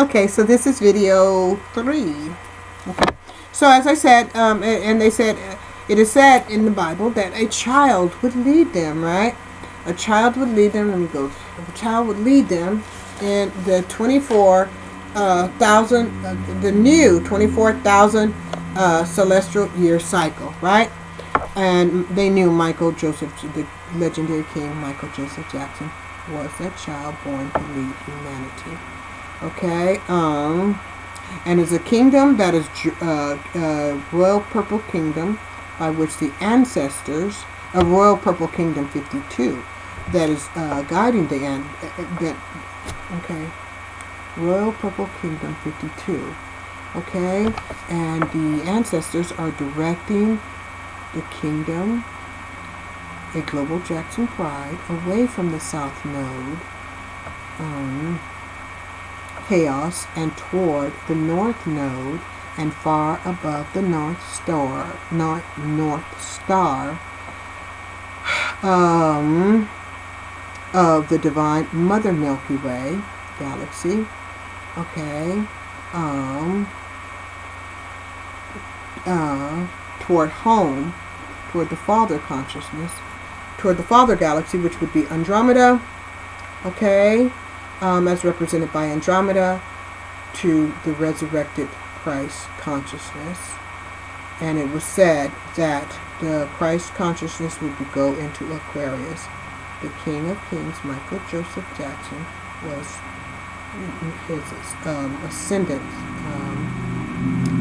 Okay, so this is video 3. Okay. So as I said, and they said, it is said in the Bible that a child would lead them, right? A child would lead them. Let me go. A child would lead them in the 24,000, the new 24,000 celestial year cycle, right? And they knew Michael Joseph, the legendary king Michael Joseph Jackson, was that child born to lead humanity. Okay, and is a kingdom that is Royal Purple Kingdom, by which the ancestors of Royal Purple Kingdom 52, that is guiding the Royal Purple Kingdom 52. Okay, and the ancestors are directing the kingdom, a global Jackson pride, away from the South Node, chaos, and toward the North Node, and far above the North Star of the divine Mother Milky Way galaxy. Okay, toward home, toward the Father consciousness, toward the Father galaxy, which would be Andromeda. Okay, as represented by Andromeda, to the resurrected Christ consciousness. And it was said that the Christ consciousness would go into Aquarius. The King of Kings, Michael Joseph Jackson, was his ascendant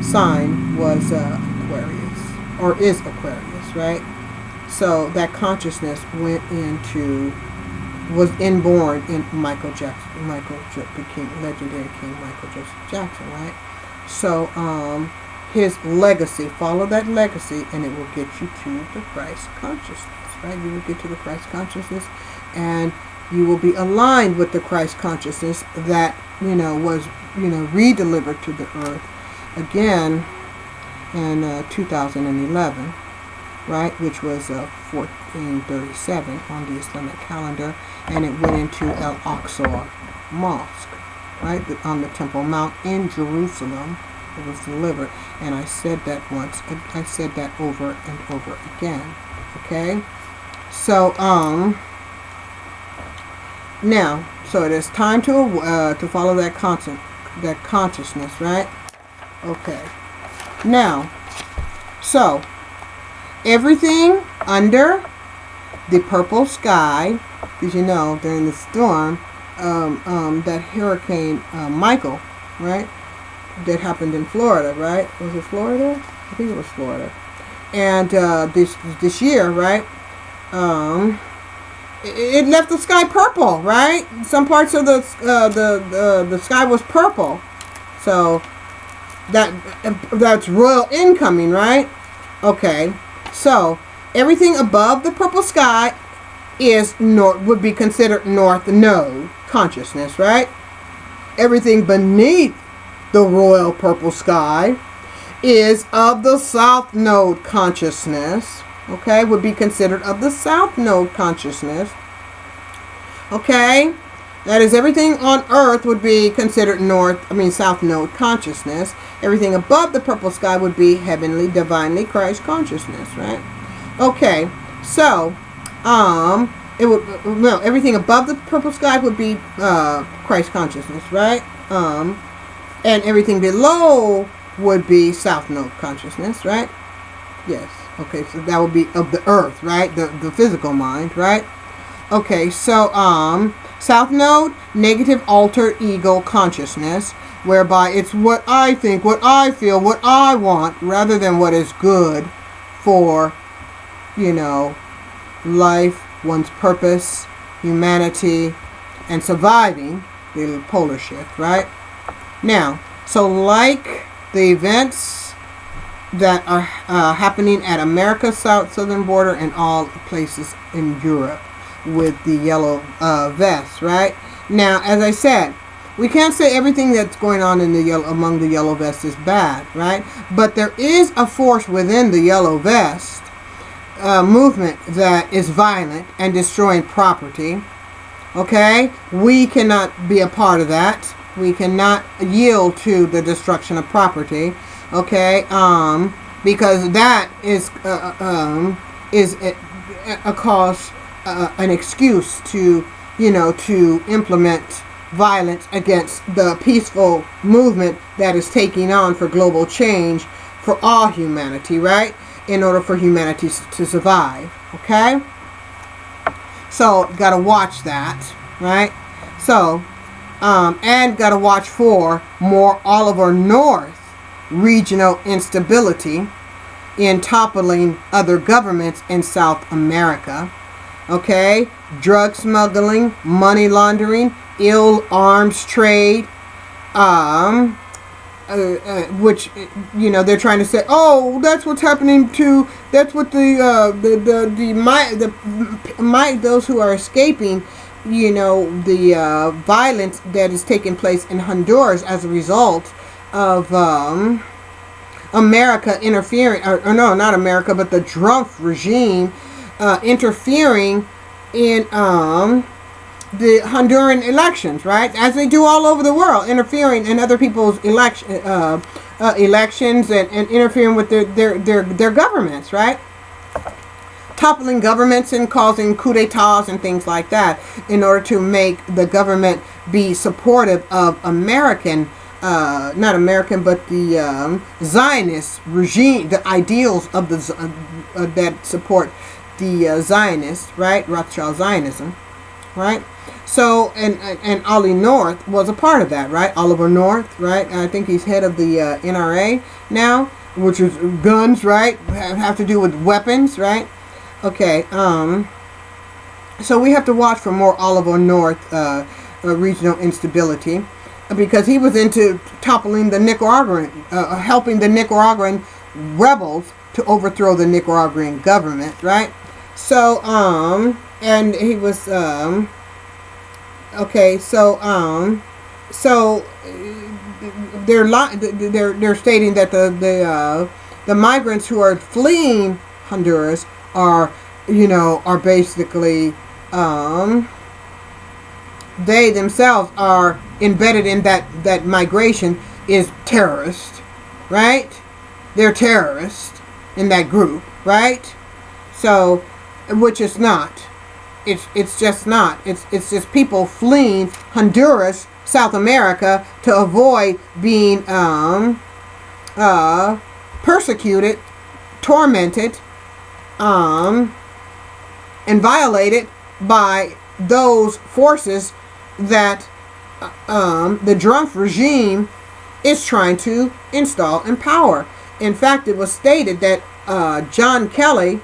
sign was Aquarius, or is Aquarius, right? So that consciousness was inborn in Michael Jackson, the King, legendary King Michael Joseph Jackson, right? So his legacy, follow that legacy, and it will get you to the Christ consciousness, right? You will get to the Christ consciousness, and you will be aligned with the Christ consciousness that was re-delivered to the earth again in 2011, right? Which was 1437 on the Islamic calendar, and it went into Al Aqsa Mosque, right, on the Temple Mount in Jerusalem. It was delivered, and I said that once. I said that over and over again. Okay, so now, so it is time to follow that consciousness, right? Okay. Now, so everything under the purple sky, because during the storm, that Hurricane Michael, right, that happened in Florida, right? Was it Florida? I think it was Florida. And this year, right? It left the sky purple, right? Some parts of the sky was purple, so that's royal incoming, right? Okay, so everything above the purple sky would be considered North Node consciousness, right? Everything beneath the royal purple sky is of the South Node consciousness. Okay, would be considered of the South Node consciousness. Okay, that is, everything on Earth would be considered South Node consciousness. Everything above the purple sky would be heavenly, divinely Christ consciousness, right? Okay, so everything above the purple sky would be Christ consciousness, right? And everything below would be South Node consciousness, right? Yes. Okay, so that would be of the earth, right? The physical mind, right? Okay, so South Node, negative alter ego consciousness, whereby it's what I think, what I feel, what I want, rather than what is good for, life, one's purpose, humanity, and surviving the polar shift, right? Now, so like the events that are happening at America's southern border and all places in Europe with the yellow vests, right? Now, as I said, we can't say everything that's going on in among the yellow vests is bad, right? But there is a force within the yellow vest movement that is violent and destroying property. Okay, we cannot be a part of that, We cannot yield to the destruction of property. Okay, because that is a cause, an excuse to, to implement violence against the peaceful movement that is taking on for global change for all humanity, right? In order for humanity to survive, okay? So, got to watch that, right? So, and got to watch for more Oliver North regional instability in toppling other governments in South America, okay? Drug smuggling, money laundering, ill arms trade, which, they're trying to say, oh, that's what's happening to, that's what those who are escaping, the violence that is taking place in Honduras as a result of America interfering, or no, not America, but the Trump regime interfering in the Honduran elections, right? As they do all over the world, interfering in other people's elections and interfering with their governments, right? Toppling governments and causing coup d'etats and things like that in order to make the government be supportive of American, not American, but the Zionist regime, the ideals of the that support the Zionists, right? Rothschild Zionism, right? So, and Ollie North was a part of that, right? Oliver North, right? I think he's head of the NRA now, which is guns, right? Have to do with weapons, right? Okay, so we have to watch for more Oliver North regional instability, because he was into toppling the Nicaraguan, helping the Nicaraguan rebels to overthrow the Nicaraguan government, right? So, and he was, okay, so they're stating that the migrants who are fleeing Honduras are basically, they themselves are embedded in that migration is terrorist, right? They're terrorists in that group, right? So, which is not. It's just not. It's just people fleeing Honduras, South America, to avoid being persecuted, tormented, and violated by those forces that the Trump regime is trying to install in power. In fact, it was stated that John Kelly,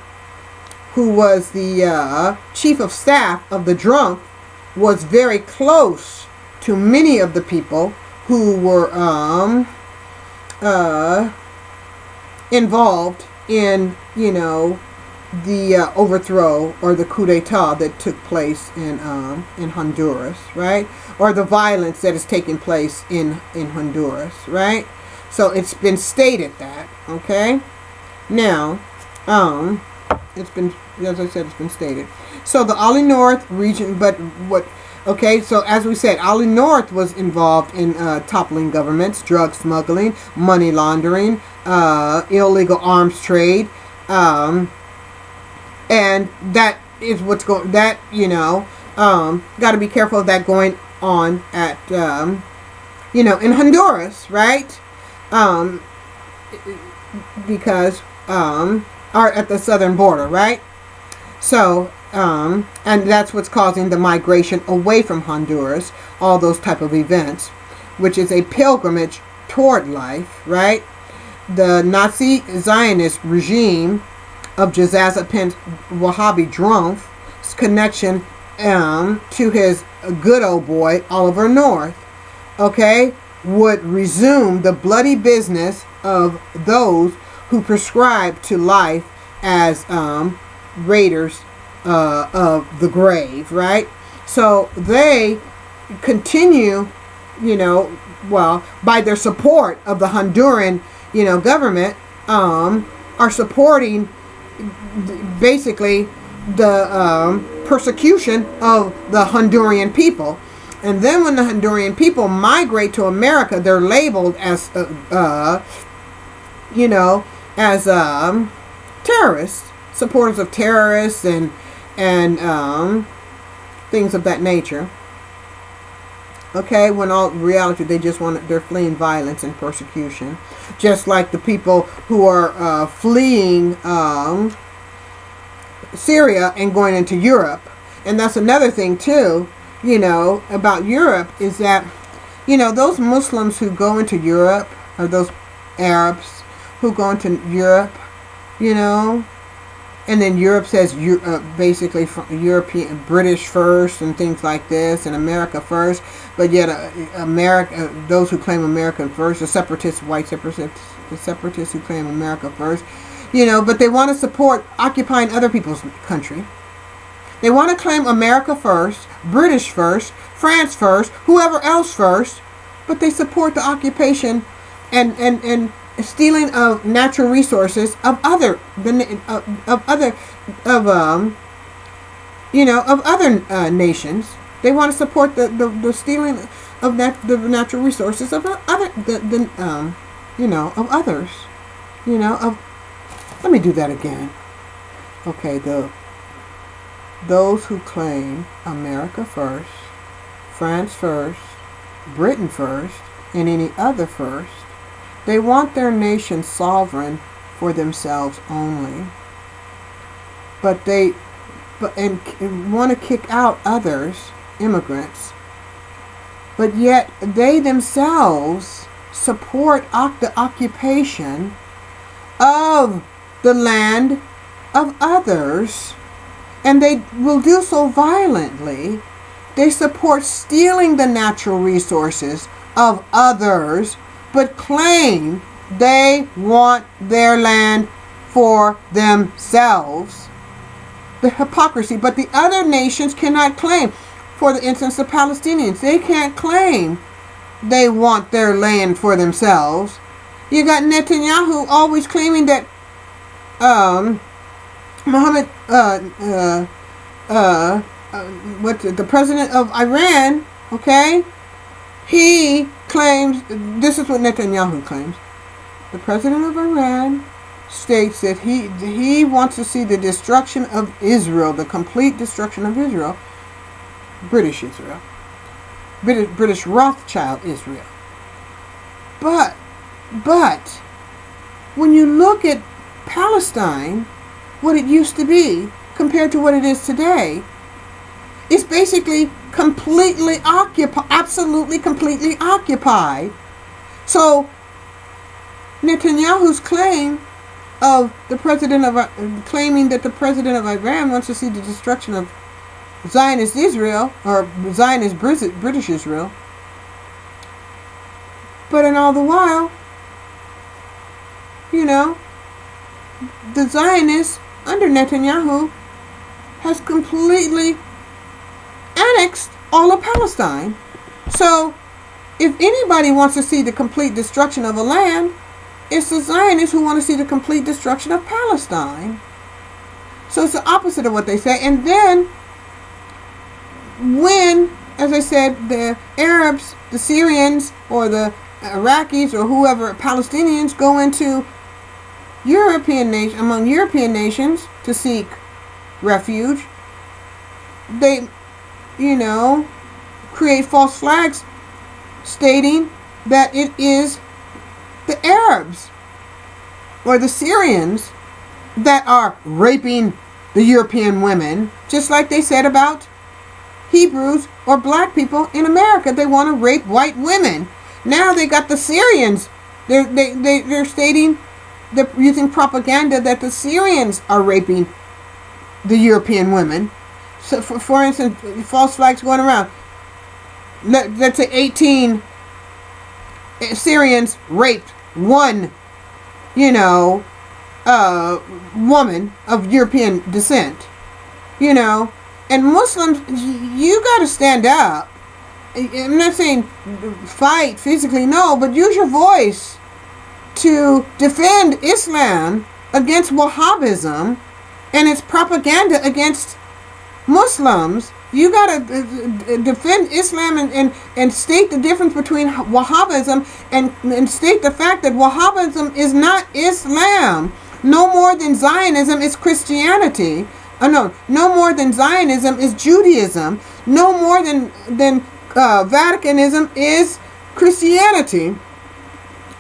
who was the chief of staff of the Trump, was very close to many of the people who were involved in, the overthrow or the coup d'etat that took place in Honduras, right? Or the violence that is taking place in Honduras, right? So it's been stated that, okay? Now, it's been, as I said, it's been stated. So the Ollie North region, but what, okay, so as we said, Ollie North was involved in toppling governments, drug smuggling, money laundering, illegal arms trade, and that is what's going, that, got to be careful of that going on at, in Honduras, right? Because, or at the southern border, right? So, and that's what's causing the migration away from Honduras, all those type of events, which is a pilgrimage toward life, right? The Nazi Zionist regime of Jazazapin's Wahhabi Drumpf's connection to his good old boy, Oliver North, okay, would resume the bloody business of those who prescribe to life as raiders of the grave, right? So they continue, by their support of the Honduran, government, are supporting basically the persecution of the Honduran people. And then when the Honduran people migrate to America, they're labeled as, as terrorists, supporters of terrorists and things of that nature. Okay, when all reality they're fleeing violence and persecution, just like the people who are fleeing Syria and going into Europe. And that's another thing too, about Europe, is that, those Muslims who go into Europe, or those Arabs who go into Europe, and then Europe says basically European, British first and things like this, and America first. But yet America, those who claim America first, the separatists, white separatists, the separatists who claim America first, but they want to support occupying other people's country. They want to claim America first, British first, France first, whoever else first, but they support the occupation and stealing of natural resources of other nations. They want to support the stealing of the natural resources of other of others. Let me do that again. Okay, those who claim America first, France first, Britain first, and any other first, they want their nation sovereign for themselves only. But want to kick out others, immigrants. But yet they themselves support the occupation of the land of others, and they will do so violently. They support stealing the natural resources of others, but claim they want their land for themselves. The hypocrisy. But the other nations cannot claim. For the instance, the Palestinians, they can't claim they want their land for themselves. You got Netanyahu always claiming that the president of Iran, okay, he claims, this is what Netanyahu claims. The president of Iran states that he wants to see the destruction of Israel, the complete destruction of Israel, British Israel, British Rothschild Israel. But when you look at Palestine, what it used to be compared to what it is today, it's basically completely occupied, absolutely completely occupied. So Netanyahu's claim of claiming that the president of Iran wants to see the destruction of Zionist Israel, or Zionist British Israel, but in all the while, the Zionists under Netanyahu has completely annexed all of Palestine. So if anybody wants to see the complete destruction of a land, it's the Zionists who want to see the complete destruction of Palestine. So it's the opposite of what they say. And then when, as I said, the Arabs, the Syrians, or the Iraqis, or whoever, Palestinians, go into among European nations to seek refuge, they, create false flags stating that it is the Arabs or the Syrians that are raping the European women, just like they said about Hebrews or black people in America. They want to rape white women. Now they got the Syrians. They're stating, they're using propaganda that the Syrians are raping the European women. So, for instance, false flags going around. Let's say 18 Syrians raped one, woman of European descent, and Muslims, you got to stand up. I'm not saying fight physically, no, but use your voice to defend Islam against Wahhabism and its propaganda against Muslims. you got to defend Islam and state the difference between Wahhabism and state the fact that Wahhabism is not Islam. No more than Zionism is Christianity. No more than Zionism is Judaism. No more than Vaticanism is Christianity.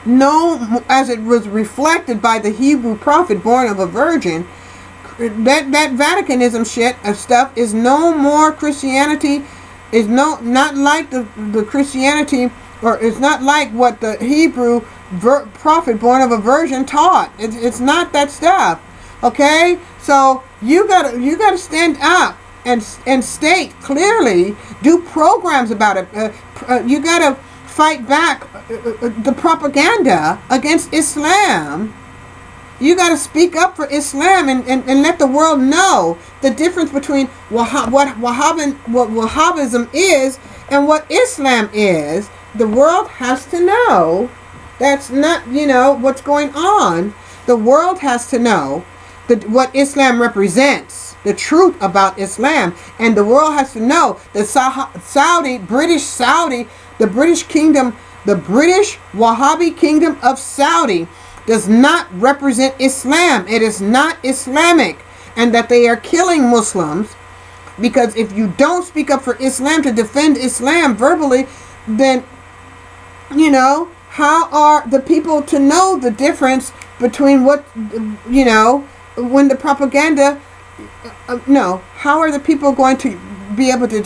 No, as it was reflected by the Hebrew prophet born of a virgin, that Vaticanism shit of stuff is no more Christianity. Is not like the Christianity, or it's not like what the Hebrew prophet born of a virgin taught. It's not that stuff. Okay, so you gotta stand up and state clearly, do programs about it. You gotta fight back the propaganda against Islam. You got to speak up for Islam and let the world know the difference between what Wahhabism is and what Islam is. The world has to know. That's not, what's going on. The world has to know what Islam represents, the truth about Islam. And the world has to know that the British kingdom, the British Wahhabi kingdom of Saudi does not represent Islam. It is not Islamic. And that they are killing Muslims. Because if you don't speak up for Islam to defend Islam verbally, then, how are the people to know the difference between what, when the propaganda, how are the people going to be able to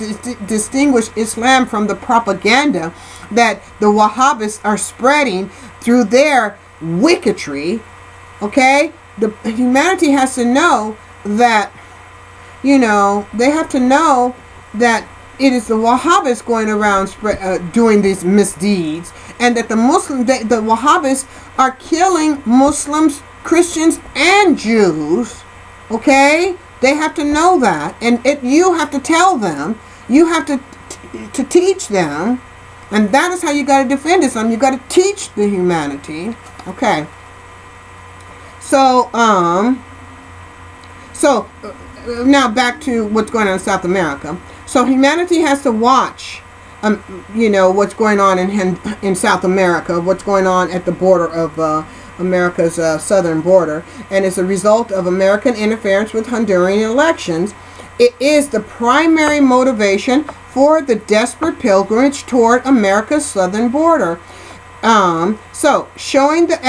distinguish Islam from the propaganda that the Wahhabists are spreading through their wicketry? Okay, the humanity has to know that, they have to know that it is the Wahhabists going around doing these misdeeds, and that the Wahhabists are killing Muslims, Christians, and Jews. Okay, they have to know that, and you have to tell them. You have to teach them, and that is how you got to defend Islam. You got to teach the humanity. Okay. So now back to what's going on in South America. So humanity has to watch, what's going on in South America, what's going on at the border of America's southern border, and as a result of American interference with Honduran elections, it is the primary motivation for the desperate pilgrimage toward America's southern border. So showing the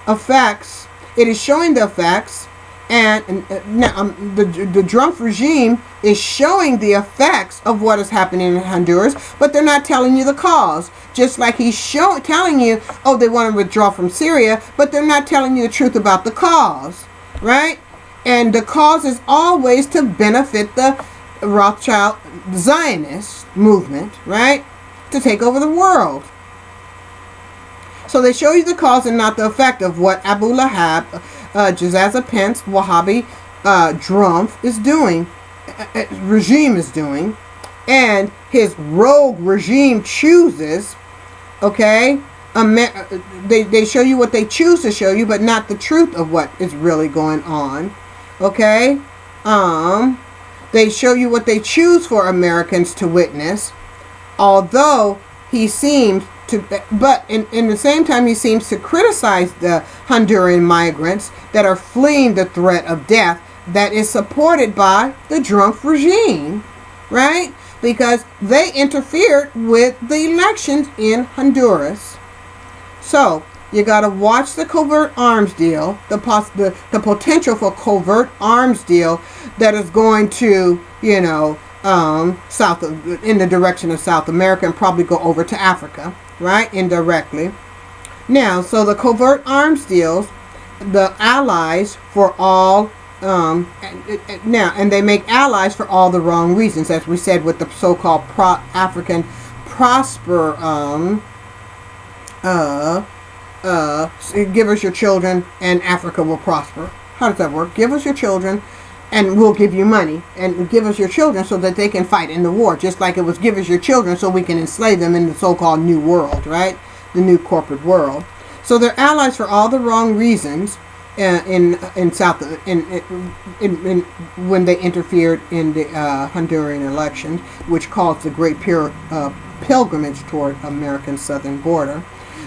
effects. It is showing the effects, and the Trump regime is showing the effects of what is happening in Honduras, but they're not telling you the cause. Just like he's telling you, oh, they want to withdraw from Syria, but they're not telling you the truth about the cause, right? And the cause is always to benefit the Rothschild Zionist movement, right? To take over the world. So they show you the cause and not the effect of what Abu Lahab, Jazza Pence, Wahhabi, Drumpf is doing, regime is doing, and his rogue regime chooses, okay? They show you what they choose to show you, but not the truth of what is really going on, okay? They show you what they choose for Americans to witness, although he seems to, but in the same time he seems to criticize the Honduran migrants that are fleeing the threat of death that is supported by the Trump regime, right? Because they interfered with the elections in Honduras. So you got to watch the covert arms deal, the potential for covert arms deal that is going to, in the direction of South America and probably go over to Africa, right? Indirectly. Now, so the covert arms deals, the allies for all, and they make allies for all the wrong reasons, as we said with the so-called African prosper, give us your children and Africa will prosper. How does that work? Give us your children and we'll give you money, and give us your children so that they can fight in the war, just like it was give us your children so we can enslave them in the so-called new world, right? The new corporate world. So they're allies for all the wrong reasons, in South in when they interfered in the Honduran elections, which caused the great pilgrimage toward American southern border.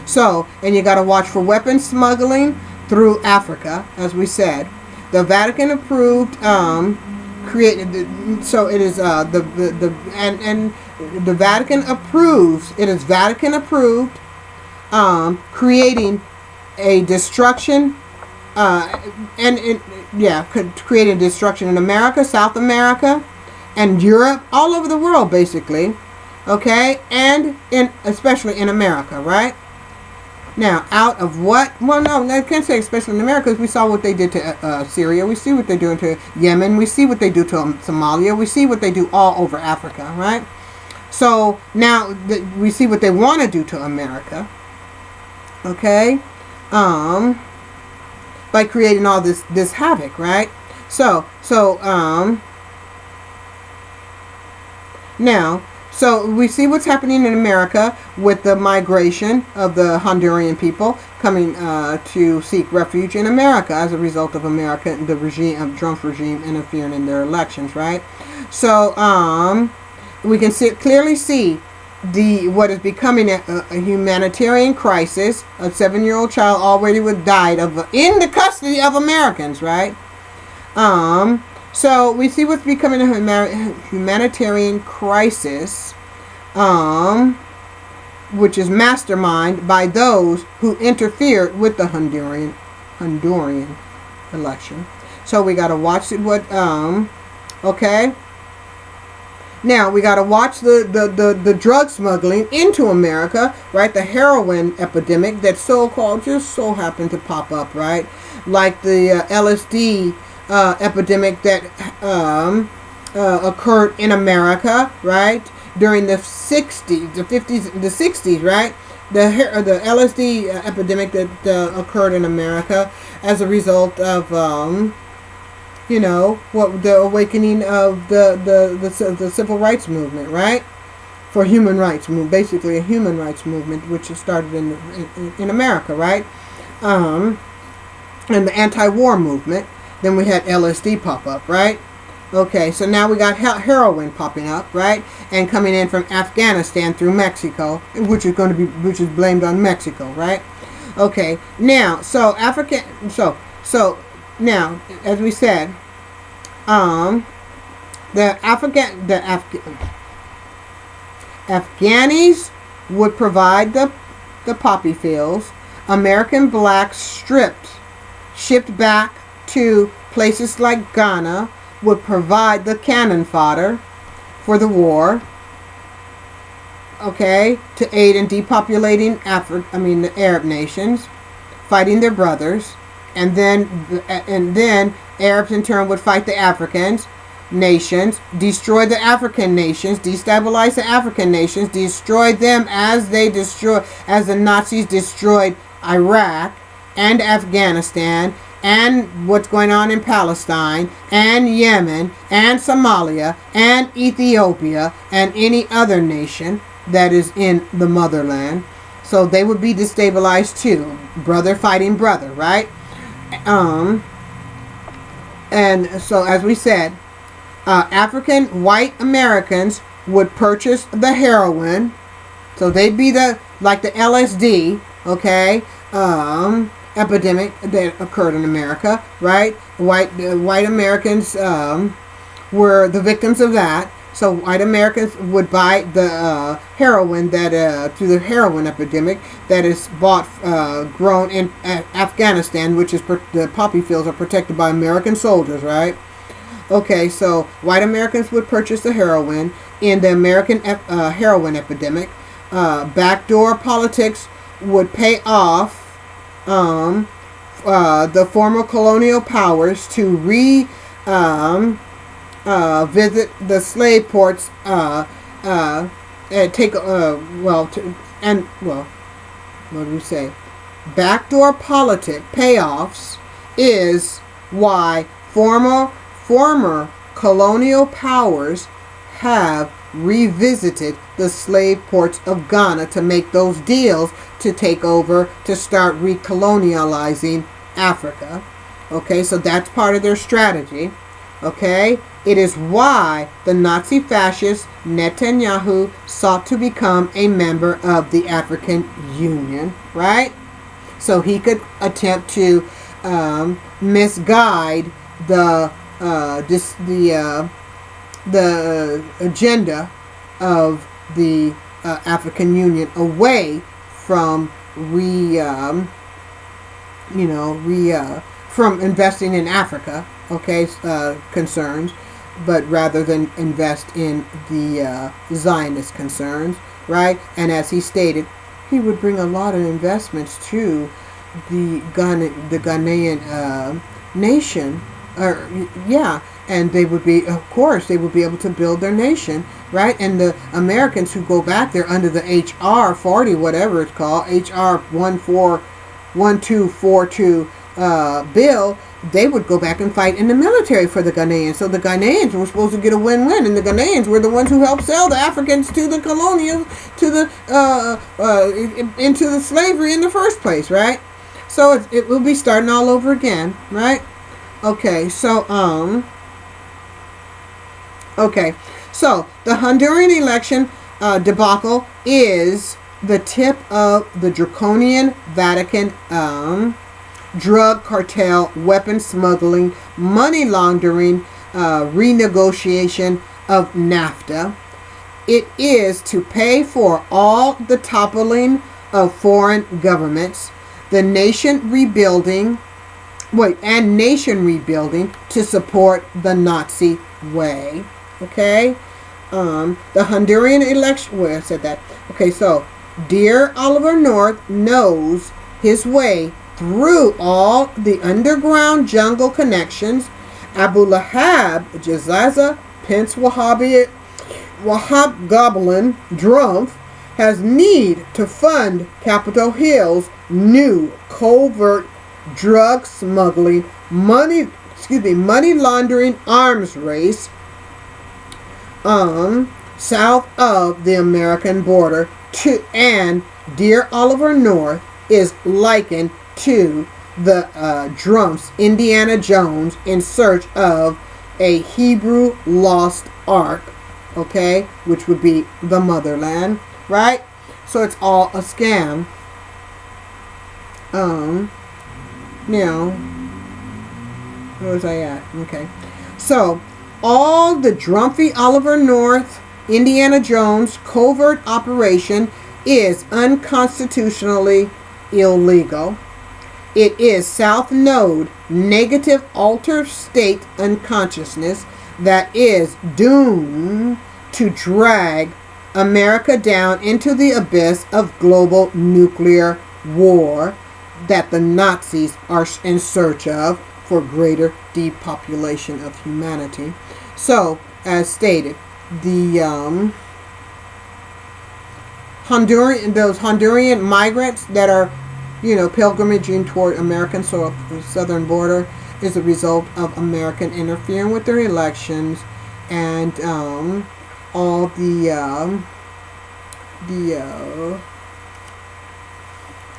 So, and you got to watch for weapons smuggling through Africa, as we said. The Vatican approved created. So it is and the Vatican approves. It is Vatican approved. Creating a destruction. Creating destruction in America, South America, and Europe, all over the world, basically. Okay, and especially in America, right? Now, out of what? Well, no, I can't say especially in America, because we saw what they did to Syria. We see what they're doing to Yemen. We see what they do to Somalia. We see what they do all over Africa, right? So now we see what they want to do to America. Okay, by creating all this havoc, right? Now, so we see what's happening in America with the migration of the Honduran people coming to seek refuge in America as a result of the regime of Trump's regime interfering in their elections, right? So we can clearly see what is becoming a humanitarian crisis. A 7-year-old child already died in the custody of Americans, right? So we see what's becoming a humanitarian crisis, which is masterminded by those who interfered with the Honduran election. So we got to watch it. Okay. Now we got to watch the drug smuggling into America, right? The heroin epidemic that just so happened to pop up, right? Like the LSD epidemic that occurred in America, right? During the 60s, the 50s, the 60s, right? The LSD epidemic that occurred in America as a result of the awakening of the civil rights movement, right? For human rights, basically a human rights movement, which started in America, right? And the anti-war movement. Then we had LSD pop up, right? Okay, so now we got heroin popping up, right? And coming in from Afghanistan through Mexico, which is blamed on Mexico, right? Okay, now now, as we said, the Afghanis would provide the poppy fields. American blacks shipped back to places like Ghana would provide the cannon fodder for the war. Okay, to aid in depopulating the Arab nations, fighting their brothers. And then Arabs in turn would fight the African nations, destroy the African nations, destabilize the African nations, destroy them as the Nazis destroyed Iraq and Afghanistan and what's going on in Palestine and Yemen and Somalia and Ethiopia and any other nation that is in the motherland. So they would be destabilized too. Brother fighting brother, right? And so, as we said, African white Americans would purchase the heroin. So they'd be like the LSD, okay, epidemic that occurred in America, right? White Americans were the victims of that. So white Americans would buy the heroin through the heroin epidemic that is grown in Afghanistan, which is the poppy fields are protected by American soldiers, right? Okay, so white Americans would purchase the heroin in the American heroin epidemic. Backdoor politics would pay off the former colonial powers to visit the slave ports, what do we say? Backdoor politic payoffs is why former colonial powers have revisited the slave ports of Ghana to make those deals to take over, to start recolonializing Africa. Okay, so that's part of their strategy. Okay, it is why the Nazi fascist Netanyahu sought to become a member of the African Union, right? So he could attempt to misguide the agenda of the African Union away from from investing in Africa, okay, concerns, but rather than invest in the Zionist concerns, right? And as he stated, he would bring a lot of investments to the Ghanaian nation, and they would be, of course, they would be able to build their nation, right? And the Americans who go back there under the HR 40, whatever it's called, HR 1242 bill, they would go back and fight in the military for the Ghanaians. So the Ghanaians were supposed to get a win-win, and the Ghanaians were the ones who helped sell the Africans to the colonials, to the into the slavery in the first place, right? So it will be starting all over again, right? Okay, so the Honduran election debacle is the tip of the draconian Vatican drug cartel, weapon smuggling, money laundering, renegotiation of NAFTA. It is to pay for all the toppling of foreign governments, the nation rebuilding to support the Nazi way. Okay? The Honduran election, well, I said that. Okay, so dear Oliver North knows his way through all the underground jungle connections. Abu Lahab, Jazaza, Pence Wahab Goblin, Drumpf, has need to fund Capitol Hill's new covert drug smuggling, money laundering arms race south of the American border, and dear Oliver North is likened to the Drumpf's Indiana Jones in search of a Hebrew lost ark, okay, which would be the motherland, right? So it's all a scam. Where was I at? Okay. So all the Drumpy Oliver North Indiana Jones covert operation is unconstitutionally illegal. It is South Node negative alter state unconsciousness that is doomed to drag America down into the abyss of global nuclear war that the Nazis are in search of for greater depopulation of humanity. So, as stated, the Honduran migrants that are, pilgrimaging toward American soil, the southern border, is a result of American interfering with their elections and all the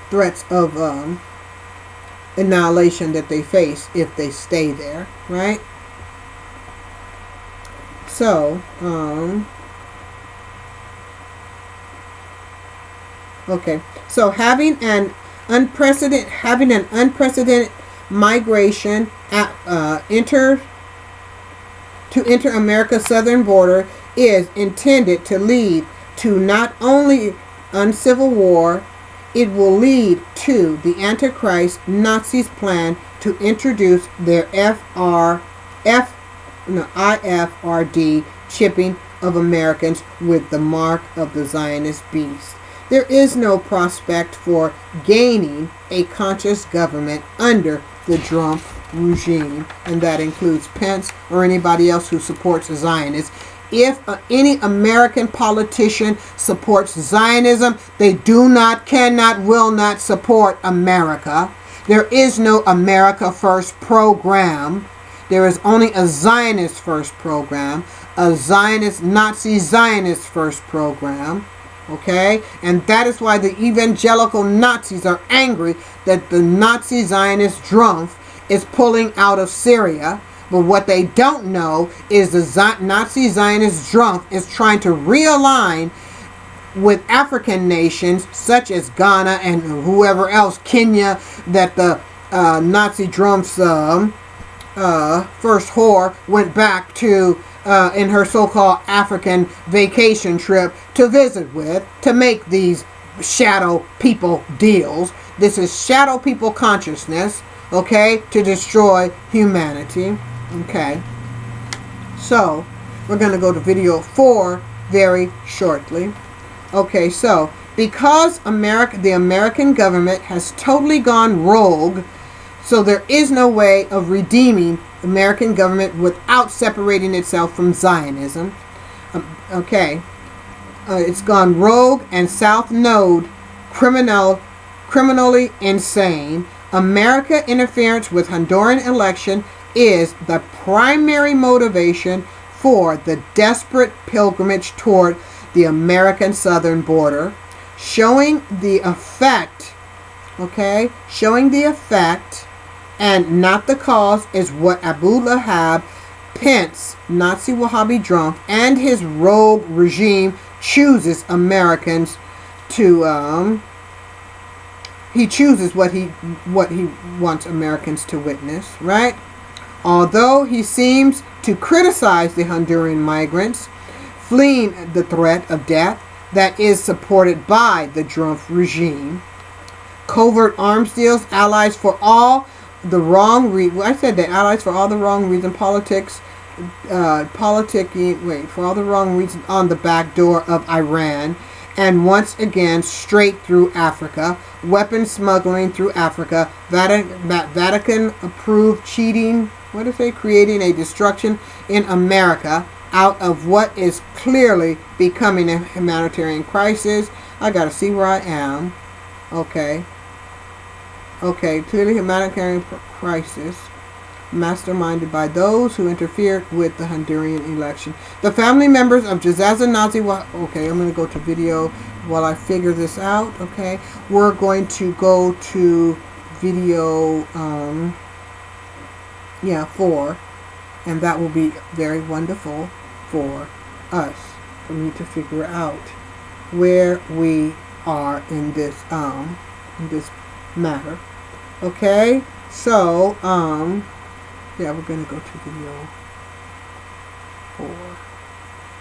threats of annihilation that they face if they stay there, right? So, okay. So having an unprecedented migration enter America's southern border is intended to lead to not only uncivil war, it will lead to the Antichrist Nazis' plan to introduce their IFRD chipping of Americans with the mark of the Zionist beast. There is no prospect for gaining a conscious government under the Trump regime, and that includes Pence or anybody else who supports Zionists. If any American politician supports Zionism, they do not, cannot, will not support America. There is no America First program. There is only a Zionist First program, a Zionist, Nazi Zionist First program. Okay? And that is why the evangelical Nazis are angry that the Nazi Zionist Drumpf is pulling out of Syria. But what they don't know is the Nazi Zionist Drumpf is trying to realign with African nations such as Ghana and whoever else, Kenya, that the Nazi Drumpf's first whore went back to in her so-called African vacation trip to visit with, to make these shadow people deals. This is shadow people consciousness, okay, to destroy humanity. Okay, so we're going to go to video 4 very shortly. Okay, so because the American government has totally gone rogue, so there is no way of redeeming the American government without separating itself from Zionism. Okay, it's gone rogue and South Node criminally insane. America interference with Honduran election is the primary motivation for the desperate pilgrimage toward the American southern border, showing the effect, okay, showing the effect and not the cause is what Abu Lahab, Pence, Nazi Wahhabi Drumpf, and his rogue regime chooses Americans to, he chooses what he wants Americans to witness, right? Although he seems to criticize the Honduran migrants fleeing the threat of death that is supported by the Drumpf regime. Covert arms deals, allies for all the wrong reasons. I said that, allies for all the wrong reasons. Politics, for all the wrong reasons on the back door of Iran. And once again, straight through Africa. Weapons smuggling through Africa. Vatican approved cheating. What if they creating a destruction in America out of what is clearly becoming a humanitarian crisis? I gotta see where I am. Okay. Okay, clearly humanitarian crisis. Masterminded by those who interfered with the Honduran election. The family members of Jazaza Nazi... Okay, I'm going to go to video while I figure this out. Okay, we're going to go to video... 4, and that will be very wonderful for us, for me to figure out where we are in this matter. Okay, so we're gonna go to video 4,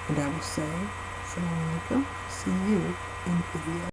and I will say, Assalamu alaikum. See you in video.